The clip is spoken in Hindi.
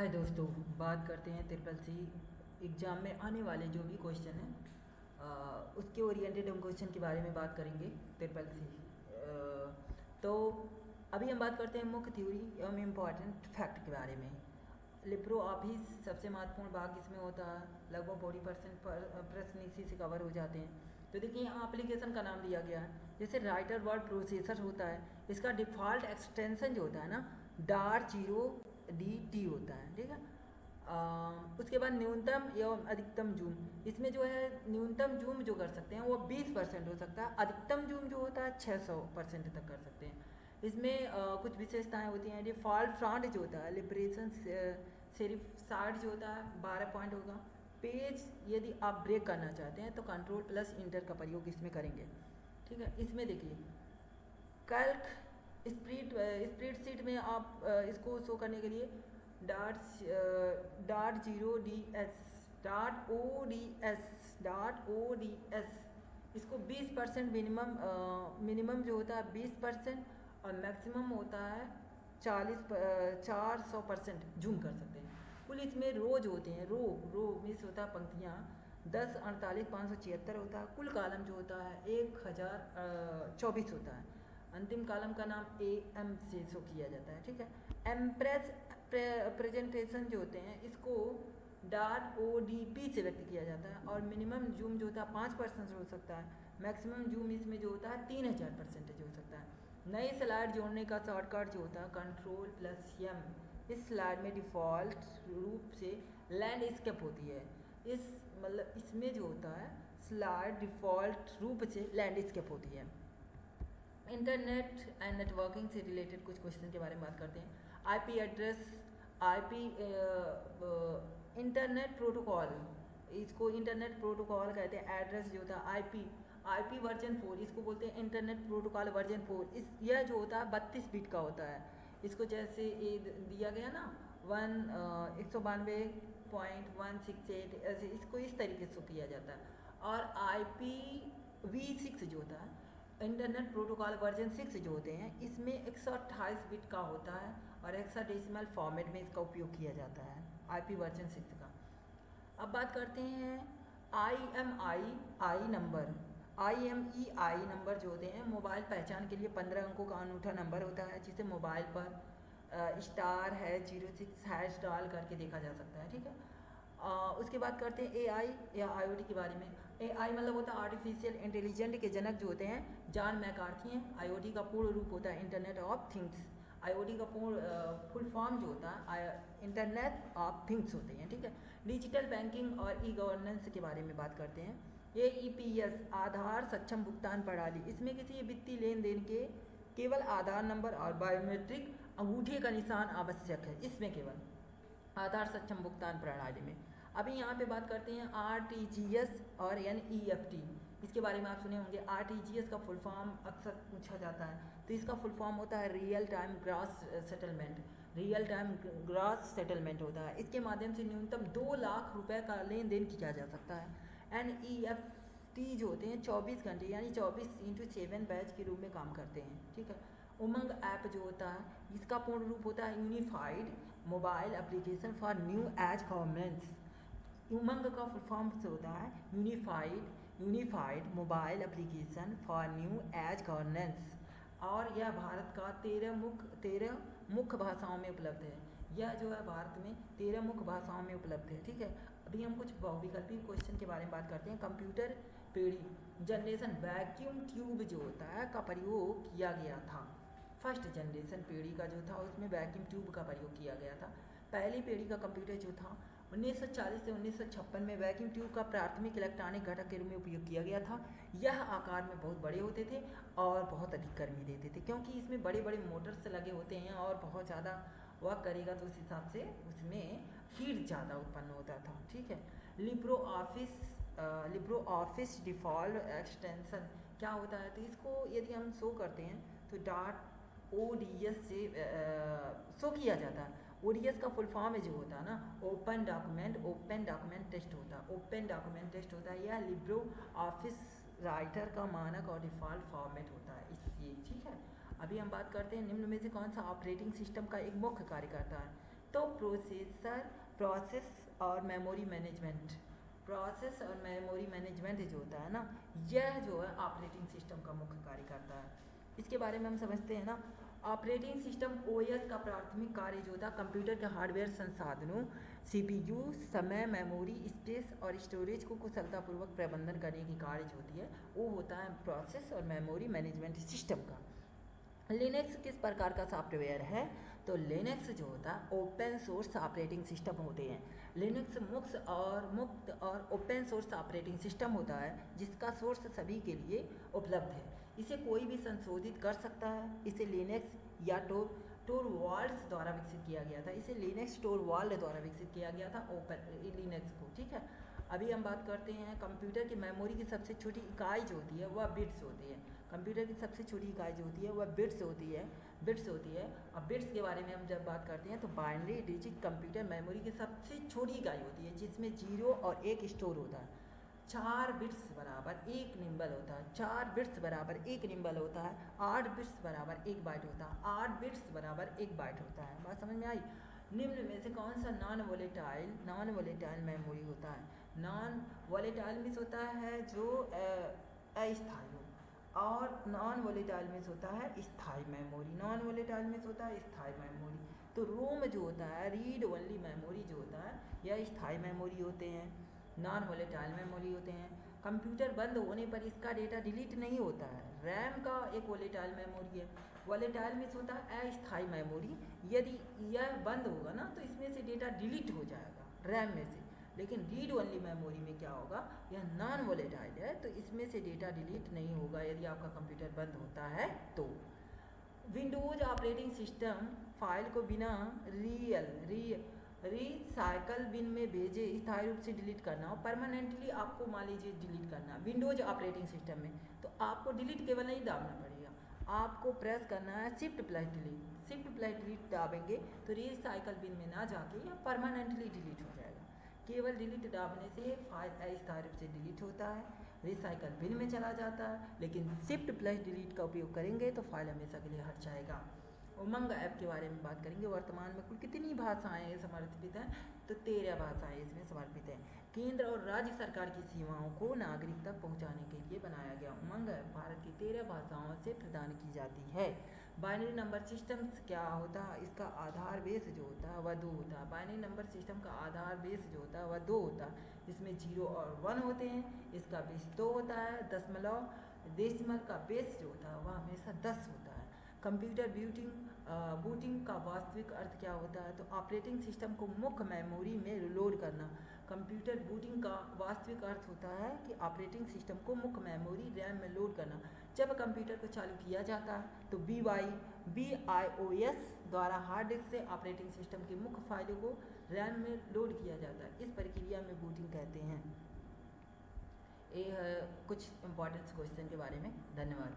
हाय दोस्तों, बात करते हैं ट्रिपल सी एग्ज़ाम में आने वाले जो भी क्वेश्चन हैं उसके ओरिएंटेड हम क्वेश्चन के बारे में बात करेंगे। ट्रिपल सी तो अभी हम बात करते हैं मुख्य थ्योरी एवं इम्पॉर्टेंट फैक्ट के बारे में। लिप्रो ऑफिस सबसे महत्वपूर्ण भाग इसमें होता है, लगभग 40% प्रश्न इसी से कवर हो जाते हैं। तो देखिए यहाँ एप्लीकेशन का नाम दिया गया है, जैसे राइटर वर्ड प्रोसेसर होता है, इसका डिफ़ॉल्ट एक्सटेंशन जो होता है ना डार 0DT होता है, ठीक है। उसके बाद न्यूनतम एवं अधिकतम जूम, इसमें जो है न्यूनतम जूम जो कर सकते हैं वो 20% हो सकता है, अधिकतम जूम जो होता है 600% तक कर सकते हैं। इसमें कुछ विशेषताएं होती हैं। डिफ़ॉल्ट फ्रंट जो होता है लिबरेशन सेरिफ साइड जो होता है 12 पॉइंट होगा। पेज यदि आप ब्रेक करना चाहते हैं तो कंट्रोल प्लस इंटर का प्रयोग इसमें करेंगे, ठीक है। इसमें देखिए कैल्क स्प्रेडशीट में आप इसको शो करने के लिए डाट 0DS .ods इसको 20% मिनिमम जो होता है 20% और मैक्सिमम होता है 400% जूम कर सकते हैं। कुल इसमें रो जो होते हैं रो मीन्स होता है पंक्तियाँ 10 48 576 होता है। कुल कॉलम जो होता है 1024 होता है। अंतिम कॉलम का नाम AM से शो किया जाता है, ठीक है। एम्प्रेस प्रेजेंटेशन जो होते हैं इसको .odp से व्यक्त किया जाता है और मिनिमम जूम जो होता है 5% हो सकता है, मैक्सिमम जूम इसमें जो होता है 3000% हो सकता है। नई स्लाइड जोड़ने का शॉर्टकट जो होता है Ctrl+M। इस स्लाइड में डिफ़ॉल्ट रूप से लैंडस्केप होती है। इस मतलब इसमें जो होता है स्लाइड डिफ़ॉल्ट रूप से लैंडस्केप होती है। इंटरनेट एंड नेटवर्किंग से रिलेटेड कुछ क्वेश्चन के बारे में बात करते हैं। IP address, IP internet protocol, इसको इंटरनेट प्रोटोकॉल कहते हैं। एड्रेस जो होता है आईपी वर्जन 4, इसको बोलते हैं इंटरनेट प्रोटोकॉल वर्जन 4। इस यह जो होता है 32 बिट का होता है। इसको जैसे ये दिया गया ना 192.168 ऐसे इसको इस तरीके से किया जाता है। और IPv6 जो होता है इंटरनेट प्रोटोकॉल वर्जन 6 जो होते हैं इसमें 128 बिट का होता है और हेक्साडेसिमल फॉर्मेट में इसका उपयोग किया जाता है IP वर्जन 6 का। अब बात करते हैं IMEI नंबर जो होते हैं मोबाइल पहचान के लिए 15 अंकों का अनूठा नंबर होता है, जिसे मोबाइल पर *06# डाल करके देखा जा सकता है, ठीक है। उसके बाद करते हैं AI या IoT के बारे में। AI मतलब होता है आर्टिफिशियल इंटेलिजेंट के जनक जो होते हैं जॉन मैकार्थी हैं। IoT का पूर्ण रूप होता है इंटरनेट ऑफ थिंग्स। IoT का फुल फॉर्म जो होता है इंटरनेट ऑफ थिंग्स होते हैं, ठीक है। डिजिटल बैंकिंग और ई-गवर्नेंस के बारे में बात करते हैं। AEPS आधार सक्षम भुगतान प्रणाली, इसमें किसी वित्तीय लेन देन के केवल आधार नंबर और बायोमेट्रिक अंगूठे का निशान आवश्यक है, इसमें केवल आधार सक्षम भुगतान प्रणाली में। अभी यहाँ पे बात करते हैं RTGS और NEFT, इसके बारे में आप सुने होंगे। RTGS का फुल फॉर्म अक्सर पूछा जाता है, तो इसका फुल फॉर्म होता है रियल टाइम ग्रॉस सेटलमेंट होता है। इसके माध्यम से न्यूनतम 2 लाख रुपए का लेन देन किया जा सकता है। NEFT जो होते हैं 24 घंटे यानी 24x7 बैच के रूप में काम करते हैं, ठीक है। उमंग ऐप जो होता है इसका पूर्ण रूप होता है unified mobile application for new age governance. Umang का फुल फॉर्म से होता है unified mobile application for new age governance और यह भारत का 13 मुख्य भाषाओं में उपलब्ध है। यह जो है भारत में 13 मुख्य भाषाओं में उपलब्ध है, ठीक है। अभी हम कुछ बहुविकल्पी क्वेश्चन के बारे में बात करते हैं। कंप्यूटर पीढ़ी जनरेशन वैक्यूम ट्यूब जो होता है का प्रयोग किया गया था। फर्स्ट जनरेशन पीढ़ी का जो था उसमें वैक्यूम ट्यूब का प्रयोग किया गया था। पहली पीढ़ी का कंप्यूटर जो था 1940 से 1956 में वैक्यूम ट्यूब का प्राथमिक इलेक्ट्रॉनिक घटक के रूप में उपयोग किया गया था। यह आकार में बहुत बड़े होते थे और बहुत अधिक गर्मी देते थे, क्योंकि इसमें बड़े बड़े मोटर्स लगे होते हैं और बहुत ज़्यादा वर्क करेगा तो उस हिसाब से उसमें हीट ज़्यादा उत्पन्न होता था, ठीक है। लिब्रो ऑफिस डिफ़ॉल्ट एक्सटेंशन क्या होता है, तो इसको यदि हम शो करते हैं तो .ods से शो किया जाता है। ODS का फुल फॉर्म जो होता है ना ओपन डॉक्यूमेंट टेस्ट होता है। यह लिब्रो ऑफिस राइटर का मानक और डिफ़ॉल्ट फॉर्मेट होता है इसलिए, ठीक है। अभी हम बात करते हैं निम्न में से कौन सा ऑपरेटिंग सिस्टम का एक मुख्य कार्य करता है। तो प्रोसेस और मेमोरी मैनेजमेंट, प्रोसेस और मेमोरी मैनेजमेंट जो होता है ना, यह जो है ऑपरेटिंग सिस्टम का मुख्य कार्य करता है। इसके बारे में हम समझते हैं ना। ऑपरेटिंग सिस्टम ओएस का प्राथमिक कार्य जो होता है कंप्यूटर के हार्डवेयर संसाधनों सीपीयू, समय, मेमोरी, स्पेस और स्टोरेज को कुशलतापूर्वक प्रबंधन करने की कार्य जो होती है वो होता है प्रोसेस और मेमोरी मैनेजमेंट सिस्टम का। लिनक्स किस प्रकार का सॉफ्टवेयर है? तो लिनक्स जो होता है ओपन सोर्स ऑपरेटिंग सिस्टम होते हैं। लिनक्स मुक्त और ओपन सोर्स ऑपरेटिंग सिस्टम होता है जिसका सोर्स सभी के लिए उपलब्ध है। इसे कोई भी संशोधित कर सकता है। इसे लिनक्स या टोरवाल्ड्स द्वारा विकसित किया गया था। इसे लिनक्स टोरवाल्ड द्वारा विकसित किया गया था ओपन लिनक्स को, ठीक है। अभी हम बात करते हैं कंप्यूटर की मेमोरी की सबसे छोटी इकाई जो होती है वह बिट्स होती है। कंप्यूटर की सबसे छोटी इकाई जो होती है वह बिट्स होती है। अब बिट्स के बारे में हम जब बात करते हैं तो बाइनरी डिजिट कंप्यूटर मेमोरी की सबसे छोटी इकाई होती है जिसमें 0 और 1 स्टोर होता है। 4 बिट्स बराबर 1 निम्बल होता है। 4 बिट्स बराबर 1 निम्बल होता है। 8 बिट्स बराबर 1 बाइट होता है। 8 बिट्स बराबर 1 बाइट होता है। बात समझ में आई? निम्न में से कौन सा नॉन वोलेटाइल मेमोरी होता है? नॉन वोलेटाइल मीन्स होता है जो अस्थायी हो, और नॉन वोलेटाइल मीन्स होता है स्थायी मेमोरी। नॉन वोलेटाइल मीन्स होता है स्थायी मेमोरी। तो रोम जो होता है रीड ओनली मेमोरी जो होता है यह स्थायी मेमोरी होते हैं, नॉन वोलेटाइल मेमोरी होते हैं। कंप्यूटर बंद होने पर इसका डेटा डिलीट नहीं होता है। रैम का एक वोलेटाइल मेमोरी है। वोलेटाइल मीन्स होता है अस्थायी मेमोरी। यदि यह बंद होगा ना तो इसमें से डेटा डिलीट हो जाएगा रैम में से। लेकिन रीड ओनली मेमोरी में क्या होगा, यह नॉन वोलेटाइल है तो इसमें से डेटा डिलीट नहीं होगा यदि आपका कंप्यूटर बंद होता है तो। विंडोज ऑपरेटिंग सिस्टम फाइल को बिना रिसाइकल बिन में भेजे स्थायी रूप से डिलीट करना हो, परमानेंटली आपको मान लीजिए डिलीट करना विंडोज ऑपरेटिंग सिस्टम में, तो आपको डिलीट केवल नहीं दाबना पड़ेगा, आपको प्रेस करना है shift plus delete. Shift plus delete दाबेंगे तो रिसाइकल बिन में ना जाके यह परमानेंटली डिलीट हो जाएगा। केवल डिलीट दाबने से फाइल अस्थायी रूप से डिलीट होता है, रिसाइकल बिन में चला जाता है। लेकिन शिफ्ट प्लस डिलीट का उपयोग करेंगे तो फाइल हमेशा के लिए हट जाएगा। उमंग ऐप के बारे में बात करेंगे। वर्तमान में कुल कितनी भाषाएं समर्पित हैं? तो 13 भाषाएं इसमें समर्पित हैं। केंद्र और राज्य सरकार की सेवाओं को नागरिक तक पहुंचाने के लिए बनाया गया उमंग ऐप भारत की 13 भाषाओं से प्रदान की जाती है। बाइनरी नंबर सिस्टम क्या होता है? इसका आधार बेस जो होता है वह 2 होता है। बाइनरी नंबर सिस्टम का आधार बेस जो होता है वह 2 होता है। इसमें 0 और 1 होते हैं। इसका बेस 2 होता है। डेसिमल का बेस जो होता है वह हमेशा 10 होता है। कंप्यूटर बूटिंग का वास्तविक अर्थ क्या होता है? तो ऑपरेटिंग सिस्टम को मुख्य मेमोरी में लोड करना। कंप्यूटर बूटिंग का वास्तविक अर्थ होता है कि ऑपरेटिंग सिस्टम को मुख्य मेमोरी रैम में लोड करना। जब कंप्यूटर को चालू किया जाता है तो BIOS द्वारा हार्ड डिस्क से ऑपरेटिंग सिस्टम की मुख्य फाइलों को रैम में लोड किया जाता है। इस प्रक्रिया में बूटिंग कहते हैं। ये है कुछ इंपॉर्टेंट क्वेश्चन के बारे में। धन्यवाद।